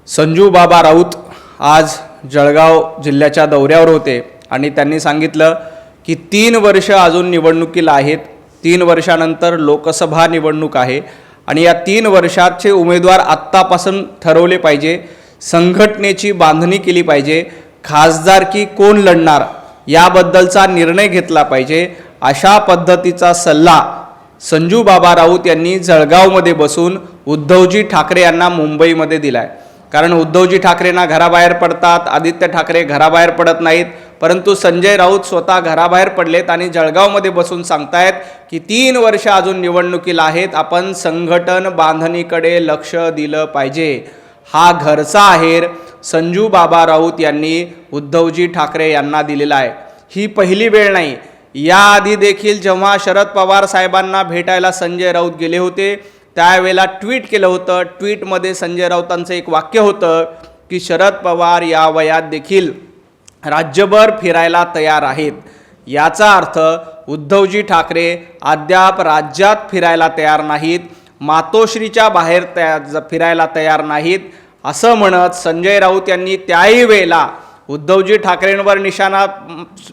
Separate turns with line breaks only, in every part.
संजू बाबा राऊत आज जळगाव जिल्ह्याच्या दौऱ्यावर होते आणि त्यांनी सांगितलं की 3 वर्ष अजून निवडणुकीला आहेत. 3 वर्षानंतर लोकसभा निवडणूक आहे आणि या 3 वर्षाचे उमेदवार आत्तापासून ठरवले पाहिजे. संघटनेची बांधणी केली पाहिजे. खासदारकी कोण लढणार याबद्दलचा निर्णय घेतला पाहिजे. अशा पद्धतीचा सल्ला संजू बाबा राऊत यांनी जळगावमध्ये बसून उद्धवजी ठाकरे यांना मुंबईमध्ये दिलाय. कारण उद्धवजी ठाकरेंना घराबाहेर पडतात, आदित्य ठाकरे घराबाहेर पडत नाहीत, परंतु संजय राऊत स्वतः घराबाहेर पडलेत आणि जळगावमध्ये बसून सांगतायत की 3 वर्ष अजून निवडणुकीला आहेत, आपण संघटन बांधणीकडे लक्ष दिलं पाहिजे. हा घरचा आहेर संजू बाबा राऊत यांनी उद्धवजी ठाकरे यांना दिलेला आहे. ही पहिली वेळ नाही. याआधी देखील जेव्हा शरद पवार साहेबांना भेटायला संजय राऊत गेले होते त्यावेळेला ट्विट केलं होतं. ट्विटमध्ये संजय राऊतांचं एक वाक्य होतं की शरद पवार या वयात देखील राज्यभर फिरायला तयार आहेत. याचा अर्थ उद्धवजी ठाकरे अद्याप राज्यात फिरायला तयार नाहीत, मातोश्रीच्या बाहेर फिरायला तयार नाहीत असं म्हणत संजय राऊत यांनी त्याही वेळेला उद्धवजी ठाकरेंवर निशाणा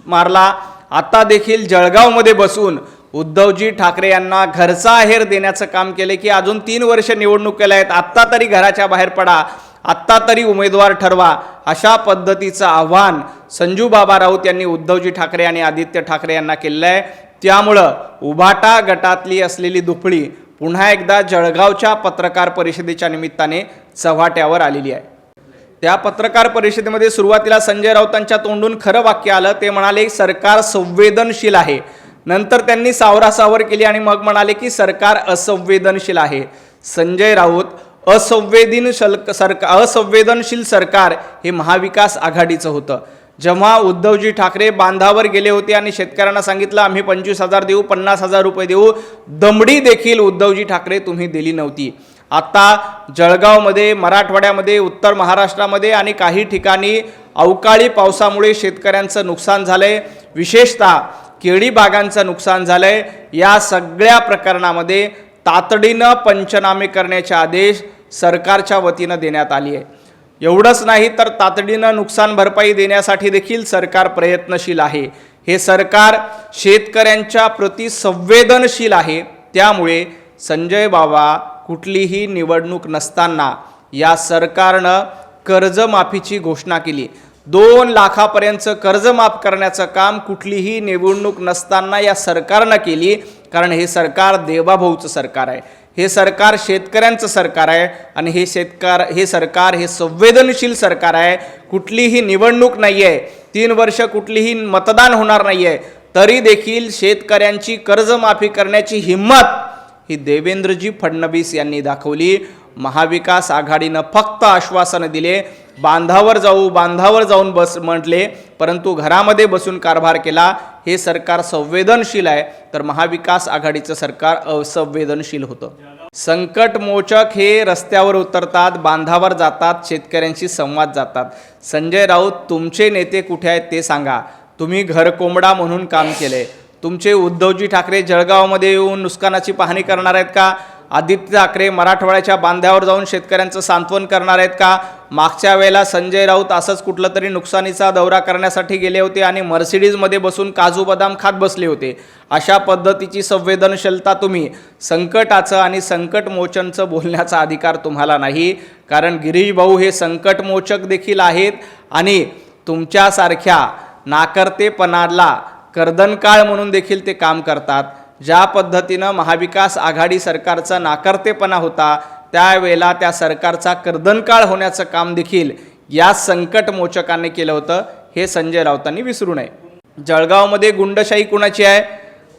मारला. आता देखील जळगावमध्ये बसून उद्धवजी ठाकरे यांना घरचा आहेर देण्याचं काम केले की अजून 3 वर्ष निवडणुकीला आहेत, आत्ता तरी घराच्या बाहेर पडा, आत्ता तरी उमेदवार ठरवा. अशा पद्धतीचं आव्हान संजू बाबा राऊत यांनी उद्धवजी ठाकरे आणि आदित्य ठाकरे यांना केलेलं आहे. त्यामुळं उभाटा गटातली असलेली दुफळी पुन्हा एकदा जळगावच्या पत्रकार परिषदेच्या निमित्ताने चव्हाट्यावर आलेली आहे. त्या पत्रकार परिषदेमध्ये सुरुवातीला संजय राऊतांच्या तोंडून खरं वाक्य आलं. ते म्हणाले सरकार संवेदनशील आहे. नंतर त्यांनी सावरासावर केली आणि मग म्हणाले की सरकार असंवेदनशील आहे. संजय राऊत असंवेदनशील सरकार हे महाविकास आघाडीचं होतं. जेव्हा उद्धवजी ठाकरे बांधावर गेले होते आणि शेतकऱ्यांना सांगितलं आम्ही 25,000 देऊ, 50,000 रुपये देऊ, दमडी देखील उद्धवजी ठाकरे तुम्ही दिली नव्हती. आता जळगावमध्ये, मराठवाड्यामध्ये, उत्तर महाराष्ट्रामध्ये आणि काही ठिकाणी अवकाळी पावसामुळे शेतकऱ्यांचं नुकसान झालंय. विशेषतः केळी बागांचं नुकसान झालंय. या सगळ्या प्रकरणामध्ये तातडीनं पंचनामे करण्याचे आदेश सरकारच्या वतीनं देण्यात आले आहे. एवढंच नाही तर तातडीनं नुकसान भरपाई देण्यासाठी देखील सरकार प्रयत्नशील आहे. हे सरकार शेतकऱ्यांच्या प्रति संवेदनशील आहे. त्यामुळे संजय बाबा कुठलीही निवडणूक नसताना या सरकारनं कर्जमाफीची घोषणा केली. 2 लाखापर्यंतचं कर्ज माफ करण्याचं काम कुठलीही निवडणूक नसताना या सरकारनं केली. कारण हे सरकार देवाभाऊचं सरकार आहे. हे सरकार शेतकऱ्यांचं सरकार आहे आणि हे सरकार हे संवेदनशील सरकार आहे. कुठलीही निवडणूक नाही आहे, 3 वर्ष कुठलीही मतदान होणार नाही आहे, तरी देखील शेतकऱ्यांची कर्जमाफी करण्याची हिंमत ही देवेंद्रजी फडणवीस यांनी दाखवली. महाविकास आघाडीनं फक्त आश्वासनं दिले, बांधावर जाऊन बस म्हटले, परंतु घरामध्ये बसून कारभार केला. हे सरकार संवेदनशील आहे तर महाविकास आघाडीचं सरकार असंवेदनशील होतं. संकटमोचक हे रस्त्यावर उतरतात, बांधावर जातात, शेतकऱ्यांशी संवाद जातात. संजय राऊत तुमचे नेते कुठे आहेत ते सांगा. तुम्ही घरकोंबडा म्हणून काम केले. तुमचे उद्धवजी ठाकरे जळगावमध्ये येऊन नुकसानाची पाहणी करणार आहेत का? आदित्य ठाकरे मराठवाड्याच्या बांध्यावर जाऊन शेतकऱ्यांचं सांत्वन करणार आहेत का? मागच्या वेळेला संजय राऊत असंच कुठलं तरी नुकसानीचा दौरा करण्यासाठी गेले होते आणि मर्सिडीजमध्ये बसून काजू बदाम खात बसले होते. अशा पद्धतीची संवेदनशीलता तुम्ही संकटाचं आणि संकटमोचनचं बोलण्याचा अधिकार तुम्हाला नाही. कारण गिरीश भाऊ हे संकटमोचक देखील आहेत आणि तुमच्यासारख्या नाकर्तेपणाला कर्दनकाळ म्हणून देखील ते काम करतात. ज्या पद्धतीनं महाविकास आघाडी सरकारचा नाकर्तेपणा होता त्यावेळेला त्या सरकारचा कर्दनकाळ होण्याचं काम देखील या संकटमोचकांनी केलं होतं. हे संजय राऊतांनी विसरू नये. जळगावमध्ये गुंडशाही कुणाची आहे?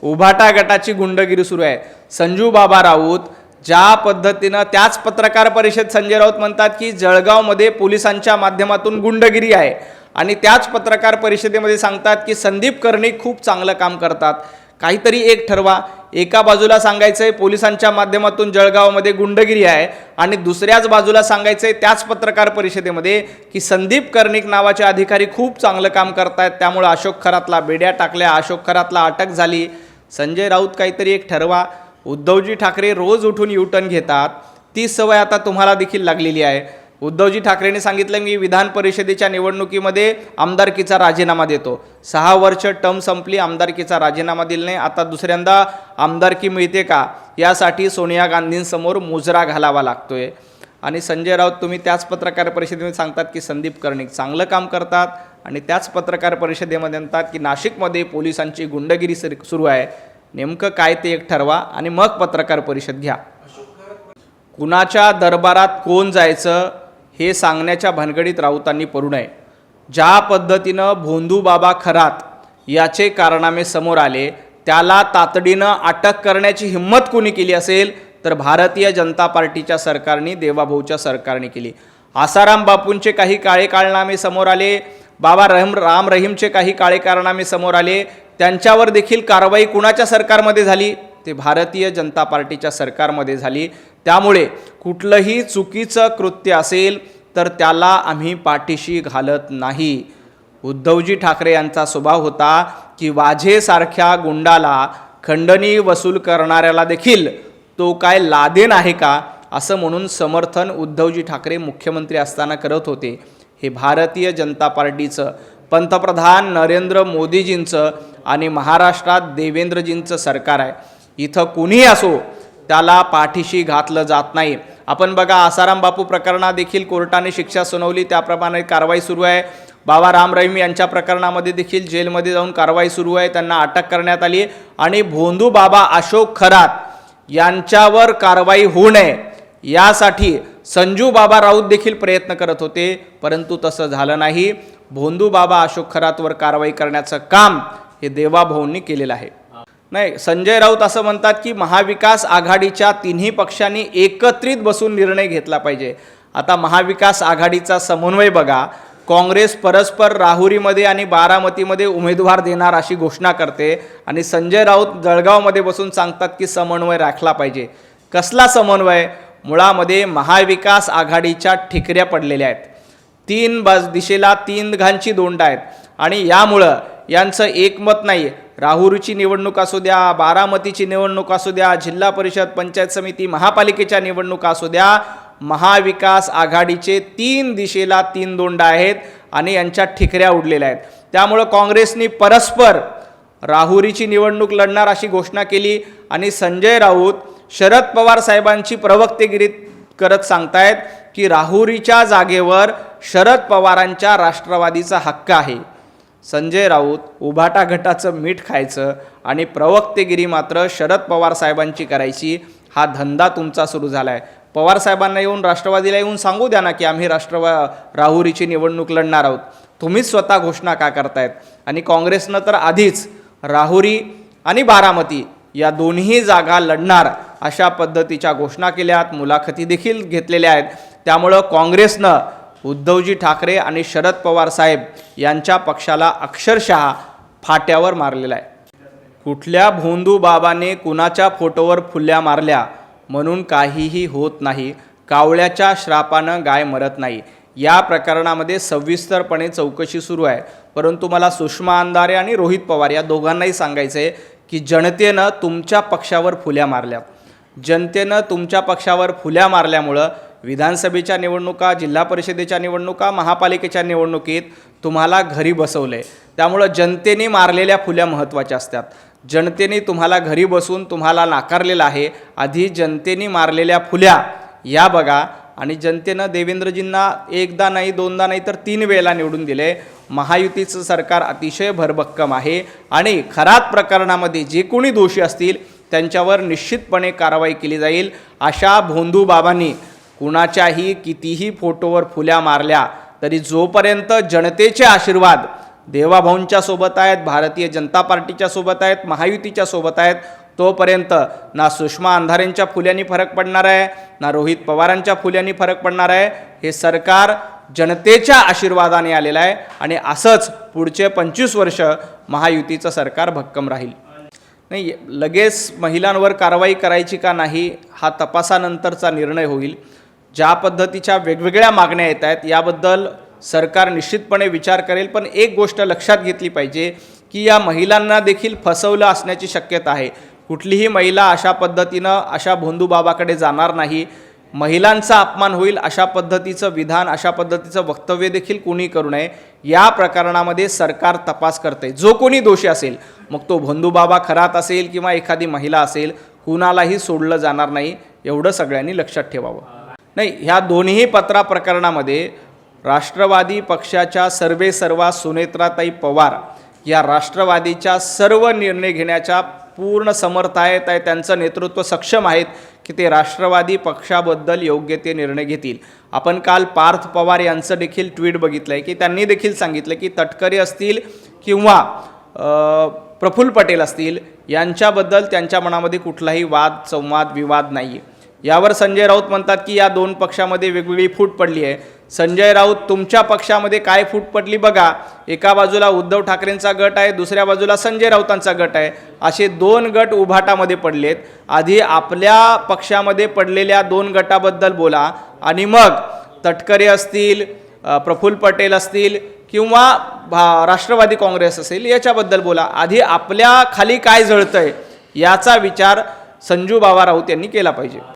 उभाटा गटाची गुंडगिरी सुरू आहे. संजू बाबा राऊत ज्या पद्धतीनं, त्याच पत्रकार परिषद संजय राऊत म्हणतात की जळगावमध्ये पोलिसांच्या माध्यमातून गुंडगिरी आहे आणि त्याच पत्रकार परिषदेमध्ये सांगतात की संदीप कर्णिक खूप चांगलं काम करतात. काहीतरी एक ठरवा. एका बाजूला सांगायचंय पोलिसांच्या माध्यमातून जळगावमध्ये गुंडगिरी आहे आणि दुसऱ्याच बाजूला सांगायचंय त्याच पत्रकार परिषदेमध्ये की संदीप कर्णिक नावाचे अधिकारी खूप चांगलं काम करतायत, त्यामुळे अशोक खरातला बेड्या टाकल्या, अशोक खरातला अटक झाली. संजय राऊत काहीतरी एक ठरवा. उद्धवजी ठाकरे रोज उठून युटर्न घेतात, ती सवय आता तुम्हाला देखील लागलेली आहे. उद्धवजी ठाकरेंनी सांगितलं मी विधान परिषदेच्या निवडणुकीमध्ये आमदारकीचा राजीनामा देतो. 6 वर्ष टर्म संपली, आमदारकीचा राजीनामा दिला नाही. आता दुसऱ्यांदा आमदारकी मिळते का यासाठी सोनिया गांधींसमोर मुजरा घालावा लागतोय. आणि संजय राऊत तुम्ही त्याच पत्रकार परिषदेमध्ये सांगतात की संदीप कर्णिक चांगलं काम करतात आणि त्याच पत्रकार परिषदेमध्ये म्हणतात की नाशिकमध्ये पोलिसांची गुंडगिरी सुरू आहे. नेमकं काय ते एक ठरवा आणि मग पत्रकार परिषद घ्या. कुणाच्या दरबारात कोण जायचं हे सांगण्याच्या भानगडीत राऊतांनी पडू नये. ज्या पद्धतीनं भोंदू बाबा खरात याचे कारनामे समोर आले त्याला तातडीनं अटक करण्याची हिंमत कोणी केली असेल तर भारतीय जनता पार्टीच्या सरकारने, देवाभाऊच्या सरकारने केली. आसाराम बापूंचे काही काळे कारनामे समोर आले, बाबा राम रहीमचे काही काळे कारनामे समोर आले. त्यांच्यावर देखील कारवाई कुणाच्या सरकारमध्ये झाली? ते भारतीय जनता पार्टीच्या सरकारमध्ये झाली. त्यामुळे कुठलंही चुकीचं कृत्य असेल तर त्याला आम्ही पाठीशी घालत नाही. उद्धवजी ठाकरे यांचा स्वभाव होता की वाझेसारख्या गुंडाला खंडणी वसूल करणाऱ्याला देखील तो काय लादेन आहे का असं म्हणून समर्थन उद्धवजी ठाकरे मुख्यमंत्री असताना करत होते. हे भारतीय जनता पार्टीचं, पंतप्रधान नरेंद्र मोदीजींचं आणि महाराष्ट्रात देवेंद्रजींचं सरकार आहे. इथं कुणीही असो त्याला पाठीशी घातलं जात नाही. आपण बघा आसाराम बापू प्रकरणात देखील कोर्टाने शिक्षा सुनावली, त्याप्रमाणे कारवाई सुरू आहे. बाबा राम रहीम यांच्या प्रकरणामध्ये देखील जेलमध्ये जाऊन कारवाई सुरू आहे, त्यांना अटक करण्यात आली. आणि भोंदू बाबा अशोक खरात यांच्यावर कारवाई होऊ नये यासाठी संजू बाबा राऊत देखील प्रयत्न करत होते, परंतु तसं झालं नाही. भोंदू बाबा अशोक खरातवर कारवाई करण्याचं काम हे देवाभाऊंनी केलेलं आहे. नाही, संजय राऊत असं म्हणतात की महाविकास आघाडीच्या तिन्ही पक्षांनी एकत्रित बसून निर्णय घेतला पाहिजे. आता महाविकास आघाडीचा समन्वय बघा. काँग्रेस परस्पर राहुरीमध्ये आणि बारामतीमध्ये उमेदवार देणार अशी घोषणा करते आणि संजय राऊत जळगावमध्ये बसून सांगतात की समन्वय राखला पाहिजे. कसला समन्वय? मुळामध्ये महाविकास आघाडीच्या ठिकऱ्या पडलेल्या आहेत. 3 दिशेला 3 घांची दोंड आहेत आणि यामुळं यांचं एकमत नाही. राहुरीची निवडणूक असू द्या, बारामतीची निवडणूक असू द्या, जिल्हा परिषद, पंचायत समिती, महापालिकेच्या निवडणुका असू द्या, महाविकास आघाडीचे 3 दिशेला 3 दोंड आहेत आणि यांच्या ठिकऱ्या उडलेल्या आहेत. त्यामुळं काँग्रेसनी परस्पर राहुरीची निवडणूक लढणार अशी घोषणा केली आणि संजय राऊत शरद पवार साहेबांची प्रवक्तेगिरी करत सांगतायत की राहुरीच्या जागेवर शरद पवारांच्या राष्ट्रवादीचा हक्क आहे. संजय राऊत उभाटा गटाचं मीठ खायचं आणि प्रवक्तेगिरी मात्र शरद पवार साहेबांची करायची, हा धंदा तुमचा सुरू झाला आहे. पवार साहेबांना येऊन, राष्ट्रवादीला येऊन सांगू द्या ना की आम्ही राहुरीची निवडणूक लढणार आहोत. तुम्हीच स्वतः घोषणा का करतायत? आणि काँग्रेसनं तर आधीच राहुरी आणि बारामती या दोन्ही जागा लढणार अशा पद्धतीच्या घोषणा केल्यात, मुलाखती देखील घेतलेल्या आहेत. त्यामुळं काँग्रेसनं उद्धवजी ठाकरे आणि शरद पवार साहेब यांच्या पक्षाला अक्षरशः फाट्यावर मारलेला आहे. कुठल्या भोंदू बाबाने कुणाच्या फोटोवर फुल्या मारल्या म्हणून काहीही होत नाही. कावळ्याच्या श्रापानं गाय मरत नाही. या प्रकरणामध्ये सविस्तरपणे चौकशी सुरू आहे. परंतु मला सुषमा अंधारे आणि रोहित पवार या दोघांनाही सांगायचं आहे की जनतेनं तुमच्या पक्षावर फुल्या मारल्या. जनतेनं तुमच्या पक्षावर फुल्या मारल्यामुळं विधानसभेच्या निवडणुका, जिल्हा परिषदेच्या निवडणुका, महापालिकेच्या निवडणुकीत तुम्हाला घरी बसवले. त्यामुळं जनतेने मारलेल्या फुल्या महत्त्वाच्या असतात. जनतेने तुम्हाला घरी बसून तुम्हाला नाकारलेलं आहे. आधी जनतेने मारलेल्या फुल्या या बघा. आणि जनतेनं देवेंद्रजींना एकदा नाही, दोनदा नाही तर 3 वेळेला निवडून दिले. महायुतीचं सरकार अतिशय भरभक्कम आहे आणि खरात प्रकरणामध्ये जे कोणी दोषी असतील त्यांच्यावर निश्चितपणे कारवाई केली जाईल. अशा भोंदू बाबांनी कुणाच्याही कितीही फोटोवर फुल्या मारल्या तरी जोपर्यंत जनतेचे आशीर्वाद देवाभाऊंच्या सोबत आहेत, भारतीय जनता पार्टीच्या सोबत आहेत, महायुतीच्या सोबत आहेत, तोपर्यंत ना सुषमा अंधारेंच्या फुल्यांनी फरक पडणार आहे, ना रोहित पवारांच्या फुल्यांनी फरक पडणार आहे. हे सरकार जनतेच्या आशीर्वादाने आलेलं आहे आणि असंच पुढचे 25 वर्ष महायुतीचं सरकार भक्कम राहील. नाही, लगेच महिलांवर कारवाई करायची का नाही हा तपासानंतरचा निर्णय होईल. ज्या पद्धतीच्या वेगवेगळ्या मागण्या येत आहेत याबद्दल सरकार निश्चितपणे विचार करेल. पण एक गोष्ट लक्षात घेतली पाहिजे की या महिलांना देखील फसवलं असण्याची शक्यता आहे. कुठलीही महिला अशा पद्धतीनं अशा भोंदू बाबाकडे जाणार नाही. महिलांचा अपमान होईल अशा पद्धतीचं विधान, अशा पद्धतीचं वक्तव्य देखील कोणी करू नये. या प्रकरणामध्ये सरकार तपास करते. जो कोणी दोषी असेल, मग तो भंडूबाबा खरात असेल किंवा एखादी महिला असेल, कुणालाही सोडलं जाणार नाही, एवढं सगळ्यांनी लक्षात ठेवावं. नाही, ह्या दोन्ही पत्रा प्रकरणामध्ये राष्ट्रवादी पक्षाच्या सर्वेसर्वा सुनेत्राताई पवार या राष्ट्रवादीच्या सर्व निर्णय घेण्याच्या पूर्ण समर्थ आहेत. त्यांचं नेतृत्व सक्षम आहेत की ते राष्ट्रवादी पक्षाबद्दल योग्य ते निर्णय घेतील. आपण काल पार्थ पवार यांचं देखील ट्विट बघितलं आहे की त्यांनी देखील सांगितलं की तटकरे असतील किंवा प्रफुल्ल पटेल असतील यांच्याबद्दल त्यांच्या मनामध्ये कुठलाही वाद संवाद विवाद नाही आहे. यावर संजय राऊत म्हणतात की या दोन पक्षामध्ये वेगवेगळी फूट पडली आहे. संजय राऊत, तुमच्या पक्षामध्ये काय फूट पडली बघा. एका बाजूला उद्धव ठाकरेंचा गट आहे, दुसऱ्या बाजूला संजय राऊतांचा गट आहे. असे दोन गट उभाटामध्ये पडलेत. आधी आपल्या पक्षामध्ये पडलेल्या दोन गटाबद्दल बोला आणि मग तटकरे असतील, प्रफुल्ल पटेल असतील किंवा राष्ट्रवादी काँग्रेस असेल याच्याबद्दल बोला. आधी आपल्या खाली काय जळतंय याचा विचार संजूबाबा राऊत यांनी केला पाहिजे.